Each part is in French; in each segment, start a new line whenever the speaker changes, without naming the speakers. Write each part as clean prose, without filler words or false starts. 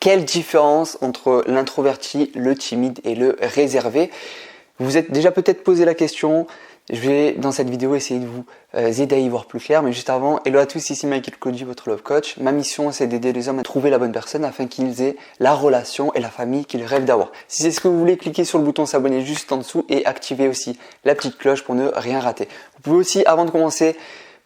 quelle différence entre l'introverti, le timide et le réservé? Vous vous êtes déjà peut-être posé la question. Je vais dans cette vidéo essayer de vous aider à y voir plus clair, mais juste avant, hello à tous, ici Michael Cody, votre love coach. Ma mission, c'est d'aider les hommes à trouver la bonne personne afin qu'ils aient la relation et la famille qu'ils rêvent d'avoir. Si c'est ce que vous voulez, cliquez sur le bouton s'abonner juste en dessous et activez aussi la petite cloche pour ne rien rater. Vous pouvez aussi, avant de commencer,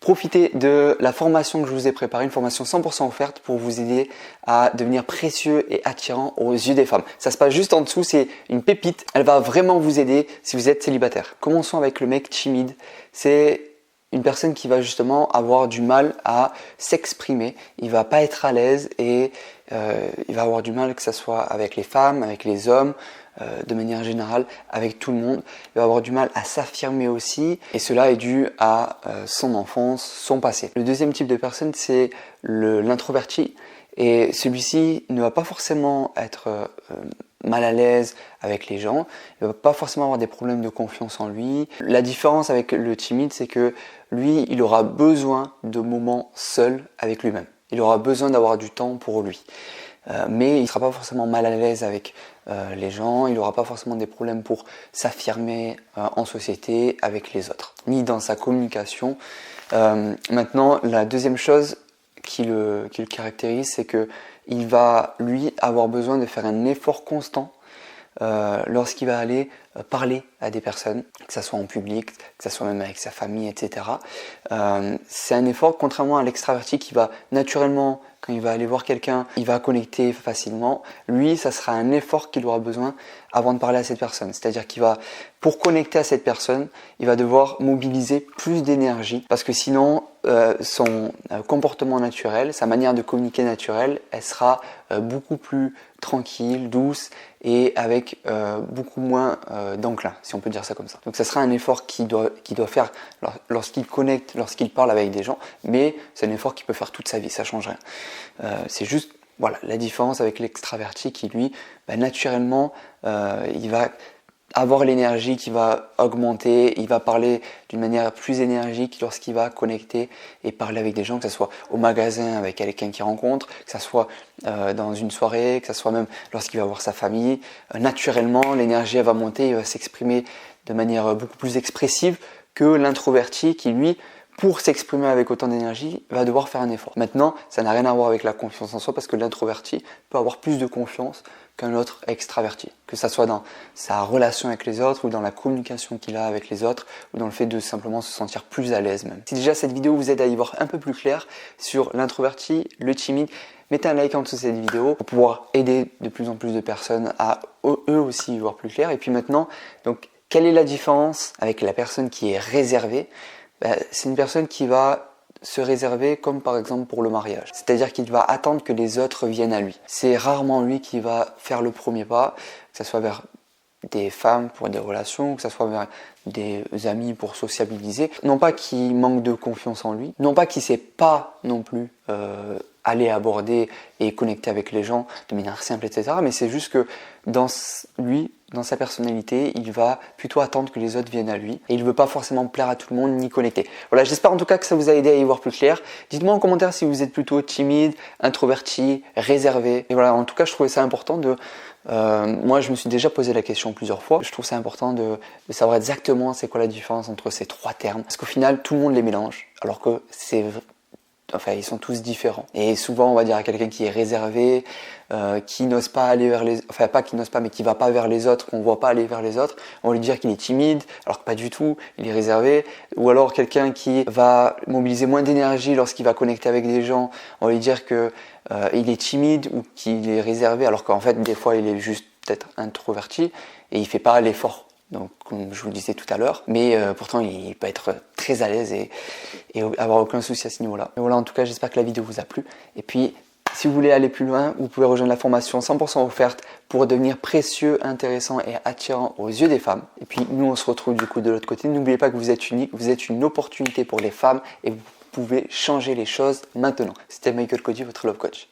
profitez de la formation que je vous ai préparée, une formation 100% offerte pour vous aider à devenir précieux et attirant aux yeux des femmes. Ça se passe juste en dessous, c'est une pépite. Elle va vraiment vous aider si vous êtes célibataire. Commençons avec le mec timide. C'est une personne qui va justement avoir du mal à s'exprimer. Il va pas être à l'aise et il va avoir du mal, que ce soit avec les femmes, avec les hommes, de manière générale, avec tout le monde. Il va avoir du mal à s'affirmer aussi, et cela est dû à son enfance, son passé. Le deuxième type de personne, c'est l'introverti, et celui-ci ne va pas forcément être mal à l'aise avec les gens, il va pas forcément avoir des problèmes de confiance en lui. La différence avec le timide, c'est que lui, il aura besoin de moments seul avec lui-même. Il aura besoin d'avoir du temps pour lui. Mais il ne sera pas forcément mal à l'aise avec les gens, il n'aura pas forcément des problèmes pour s'affirmer en société avec les autres, ni dans sa communication. Maintenant, la deuxième chose qui le caractérise, c'est qu'il va, lui, avoir besoin de faire un effort constant lorsqu'il va aller parler à des personnes, que ce soit en public, que ce soit même avec sa famille, etc. C'est un effort, contrairement à l'extraverti qui va naturellement, quand il va aller voir quelqu'un, il va connecter facilement. Lui, ça sera un effort qu'il aura besoin avant de parler à cette personne. C'est-à-dire qu'il va, pour connecter à cette personne, il va devoir mobiliser plus d'énergie parce que sinon, son comportement naturel, sa manière de communiquer naturelle, elle sera beaucoup plus tranquille, douce et avec beaucoup moins d'enclin, si on peut dire ça comme ça. Donc ça sera un effort qu'il doit faire lorsqu'il connecte, lorsqu'il parle avec des gens, mais c'est un effort qu'il peut faire toute sa vie, ça change rien. C'est juste voilà la différence avec l'extraverti qui lui, naturellement, il va avoir l'énergie qui va augmenter, il va parler d'une manière plus énergique lorsqu'il va connecter et parler avec des gens, que ce soit au magasin avec quelqu'un qu'il rencontre, que ce soit dans une soirée, que ce soit même lorsqu'il va voir sa famille. Naturellement, l'énergie elle va monter, il va s'exprimer de manière beaucoup plus expressive que l'introverti qui lui, pour s'exprimer avec autant d'énergie, va devoir faire un effort. Maintenant, ça n'a rien à voir avec la confiance en soi parce que l'introverti peut avoir plus de confiance qu'un autre extraverti. Que ça soit dans sa relation avec les autres ou dans la communication qu'il a avec les autres ou dans le fait de simplement se sentir plus à l'aise même. Si déjà cette vidéo vous aide à y voir un peu plus clair sur l'introverti, le timide, mettez un like en dessous de cette vidéo pour pouvoir aider de plus en plus de personnes à eux aussi y voir plus clair. Et puis maintenant, donc, quelle est la différence avec la personne qui est réservée? C'est une personne qui va se réserver comme par exemple pour le mariage. C'est-à-dire qu'il va attendre que les autres viennent à lui. C'est rarement lui qui va faire le premier pas, que ce soit vers des femmes pour des relations, que ce soit vers des amis pour sociabiliser. Non pas qu'il manque de confiance en lui, non pas qu'il ne sait pas non plus aller aborder et connecter avec les gens de manière simple, etc. Mais c'est juste que dans sa personnalité, il va plutôt attendre que les autres viennent à lui et il ne veut pas forcément plaire à tout le monde ni connecter. Voilà, j'espère en tout cas que ça vous a aidé à y voir plus clair. Dites-moi en commentaire si vous êtes plutôt timide, introverti, réservé. Et voilà, en tout cas, je trouvais ça important de... moi, je me suis déjà posé la question plusieurs fois. Je trouve ça important de savoir exactement c'est quoi la différence entre ces trois termes. Parce qu'au final, tout le monde les mélange, alors que c'est... Enfin, ils sont tous différents. Et souvent, on va dire à quelqu'un qui est réservé, qui n'ose pas aller vers les... Enfin, pas qui n'ose pas, mais qui va pas vers les autres, qu'on voit pas aller vers les autres, on va lui dire qu'il est timide, alors que pas du tout, il est réservé. Ou alors quelqu'un qui va mobiliser moins d'énergie lorsqu'il va connecter avec des gens, on va lui dire que il est timide ou qu'il est réservé, alors qu'en fait, des fois, il est juste peut-être introverti et il fait pas l'effort. Donc, comme je vous le disais tout à l'heure, mais pourtant il peut être très à l'aise et avoir aucun souci à ce niveau-là. Et voilà, en tout cas, j'espère que la vidéo vous a plu. Et puis, si vous voulez aller plus loin, vous pouvez rejoindre la formation 100% offerte pour devenir précieux, intéressant et attirant aux yeux des femmes. Et puis, nous, on se retrouve du coup de l'autre côté. N'oubliez pas que vous êtes unique, vous êtes une opportunité pour les femmes et vous pouvez changer les choses maintenant. C'était Michael Cody, votre Love Coach.